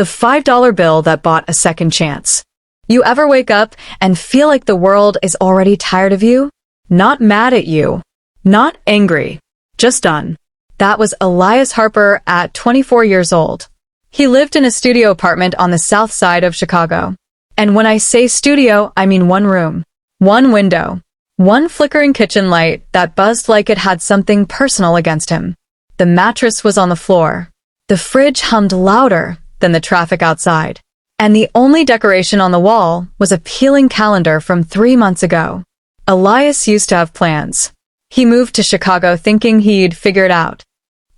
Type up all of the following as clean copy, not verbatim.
The $5 bill that bought a second chance. You ever wake up and feel like the world is already tired of you? Not mad at you. Not angry. Just done. That was Elias Harper at 24 years old. He lived in a studio apartment on the south side of Chicago. And when I say studio, I mean one room, one window, one flickering kitchen light that buzzed like it had something personal against him. The mattress was on the floor. The fridge hummed louder than the traffic outside. And the only decoration on the wall was a peeling calendar from 3 months ago. Elias used to have plans. He moved to Chicago thinking he'd figure it out.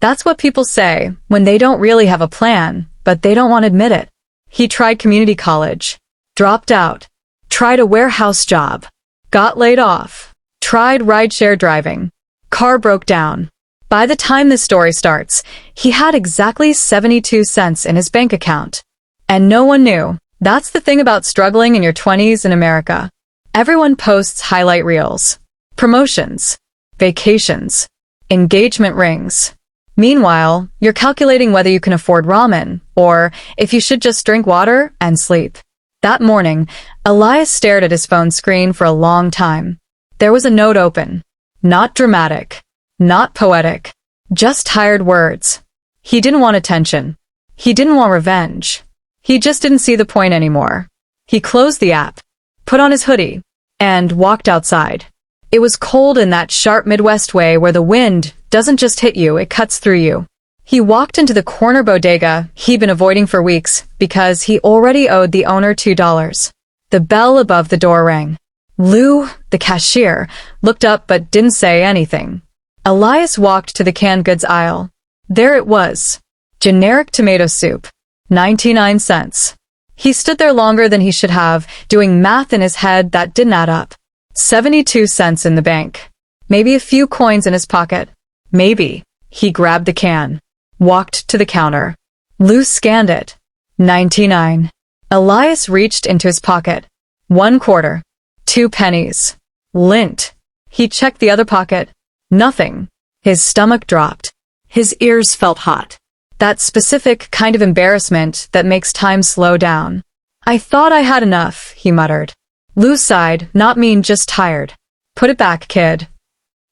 That's what people say when they don't really have a plan, but they don't want to admit it. He tried community college, dropped out, tried a warehouse job, got laid off, tried rideshare driving, car broke down. By the time this story starts, he had exactly 72 cents in his bank account. And no one knew. That's the thing about struggling in your 20s in America. Everyone posts highlight reels, promotions, vacations, engagement rings. Meanwhile, you're calculating whether you can afford ramen, or if you should just drink water and sleep. That morning, Elias stared at his phone screen for a long time. There was a note open. Not dramatic. Not poetic. Just tired words. He didn't want attention. He didn't want revenge. He just didn't see the point anymore. He closed the app, put on his hoodie, and walked outside. It was cold in that sharp Midwest way where the wind doesn't just hit you, it cuts through you. He walked into the corner bodega he'd been avoiding for weeks because he already owed the owner $2. The bell above the door rang. Lou, the cashier, looked up but didn't say anything. Elias walked to the canned goods aisle. There it was. Generic tomato soup. 99 cents. He stood there longer than he should have, doing math in his head that didn't add up. 72 cents in the bank. Maybe a few coins in his pocket. Maybe. He grabbed the can. Walked to the counter. Lou scanned it. 99. Elias reached into his pocket. 1 quarter. 2 pennies. Lint. He checked the other pocket. Nothing. His stomach dropped. His ears felt hot. That specific kind of embarrassment that makes time slow down. I thought I had enough, he muttered. Lou sighed, not mean, just tired. Put it back, kid.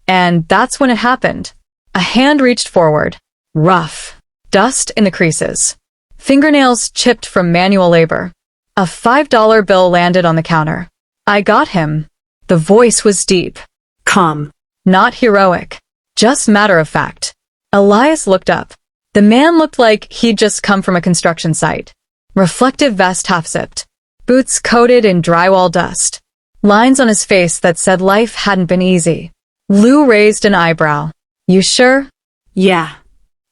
And that's when it happened. A hand reached forward. Rough. Dust in the creases. Fingernails chipped from manual labor. A $5 bill landed on the counter. I got him. The voice was deep. Calm. Not heroic. Just matter of fact. Elias looked up. The man looked like he'd just come from a construction site. Reflective vest half-zipped. Boots coated in drywall dust. Lines on his face that said life hadn't been easy. Lou raised an eyebrow. You sure? Yeah.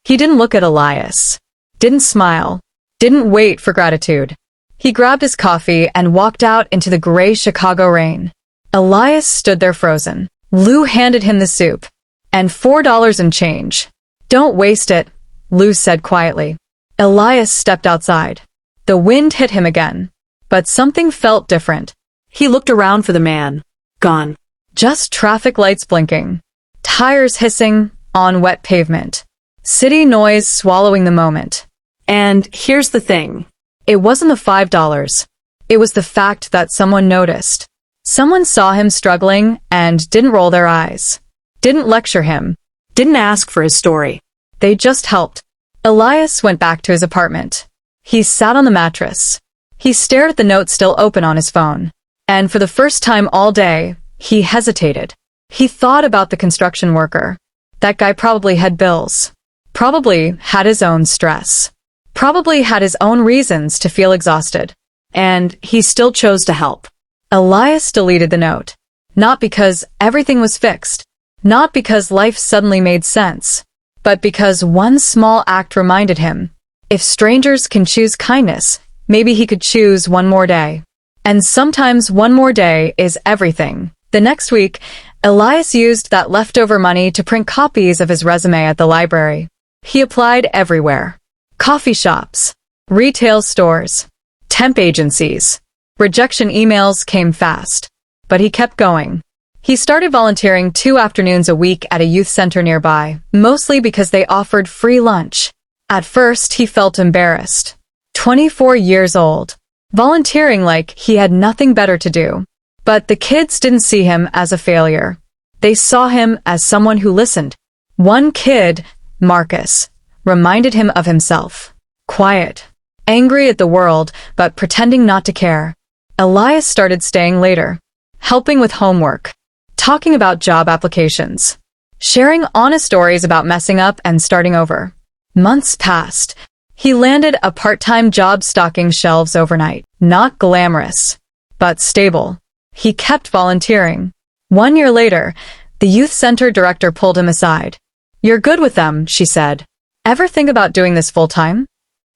He didn't look at Elias. Didn't smile. Didn't wait for gratitude. He grabbed his coffee and walked out into the gray Chicago rain. Elias stood there frozen. Lou handed him the soup. And $4 in change. Don't waste it, Lou said quietly. Elias stepped outside. The wind hit him again. But something felt different. He looked around for the man. Gone. Just traffic lights blinking. Tires hissing on wet pavement. City noise swallowing the moment. And here's the thing. It wasn't the $5. It was the fact that someone noticed. Someone saw him struggling and didn't roll their eyes. Didn't lecture him. Didn't ask for his story. They just helped. Elias went back to his apartment. He sat on the mattress. He stared at the note still open on his phone. And for the first time all day, he hesitated. He thought about the construction worker. That guy probably had bills. Probably had his own stress. Probably had his own reasons to feel exhausted. And he still chose to help. Elias deleted the note. Not because everything was fixed. Not because life suddenly made sense. But because one small act reminded him, if strangers can choose kindness, maybe he could choose one more day. And sometimes one more day is everything. The next week, Elias used that leftover money to print copies of his resume at the library. He applied everywhere. Coffee shops, retail stores, temp agencies. Rejection emails came fast. But he kept going. He started volunteering 2 afternoons a week at a youth center nearby, mostly because they offered free lunch. At first, he felt embarrassed. 24 years old, volunteering like he had nothing better to do. But the kids didn't see him as a failure. They saw him as someone who listened. One kid, Marcus, reminded him of himself. Quiet, angry at the world, but pretending not to care. Elias started staying later, helping with homework, talking about job applications, sharing honest stories about messing up and starting over. Months passed. He landed a part-time job stocking shelves overnight. Not glamorous, but stable. He kept volunteering. 1 year later, the youth center director pulled him aside. "You're good with them," she said. "Ever think about doing this full-time?"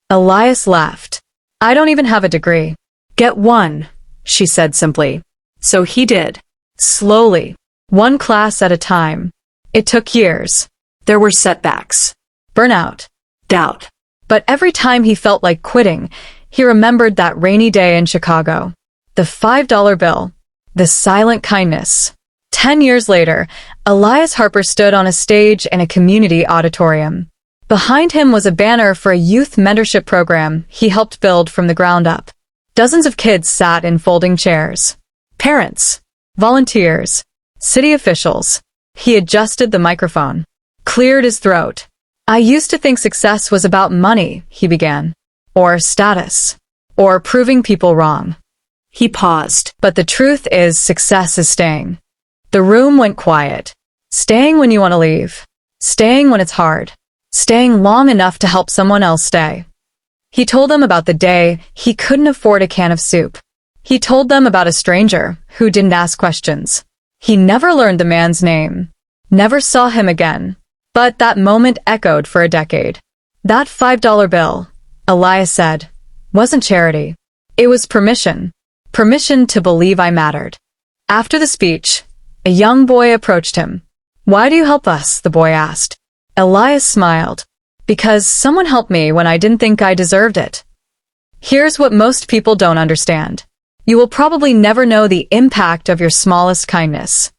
Elias laughed. "I don't even have a degree." "Get one," she said simply. So he did. Slowly, one class at a time. It took years. There were setbacks, burnout, doubt. But every time he felt like quitting, he remembered that rainy day in Chicago. The $5 bill. The silent kindness. 10 years later, Elias Harper stood on a stage in a community auditorium. Behind him was a banner for a youth mentorship program he helped build from the ground up. Dozens of kids sat in folding chairs. Parents, volunteers, city officials. He adjusted the microphone, cleared his throat. "I used to think success was about money," he began, "or status, or proving people wrong." He paused. "But the truth is, success is staying." The room went quiet. Staying when you want to leave. Staying when it's hard. Staying long enough to help someone else stay. He told them about the day he couldn't afford a can of soup. He told them about a stranger who didn't ask questions. He never learned the man's name, never saw him again. But that moment echoed for a decade. That $5 bill, Elias said, wasn't charity. It was permission. Permission to believe I mattered. After the speech, a young boy approached him. "Why do you help us?" the boy asked. Elias smiled. "Because someone helped me when I didn't think I deserved it." Here's what most people don't understand. You will probably never know the impact of your smallest kindness.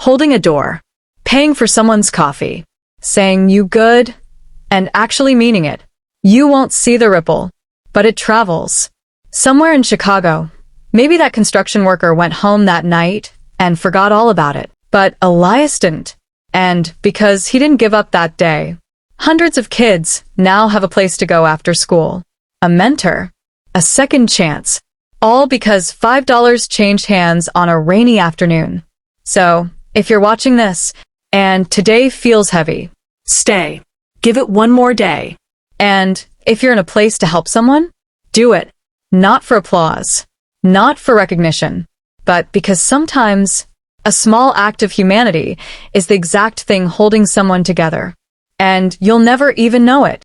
Holding a door, paying for someone's coffee, saying "you good," and actually meaning it. You won't see the ripple, but it travels. Somewhere in Chicago, maybe that construction worker went home that night and forgot all about it. But Elias didn't. And because he didn't give up that day, hundreds of kids now have a place to go after school. A mentor, a second chance, all because $5 changed hands on a rainy afternoon. So, if you're watching this, and today feels heavy, stay. Give it one more day. And if you're in a place to help someone, do it. Not for applause, not for recognition, but because sometimes a small act of humanity is the exact thing holding someone together. And you'll never even know it.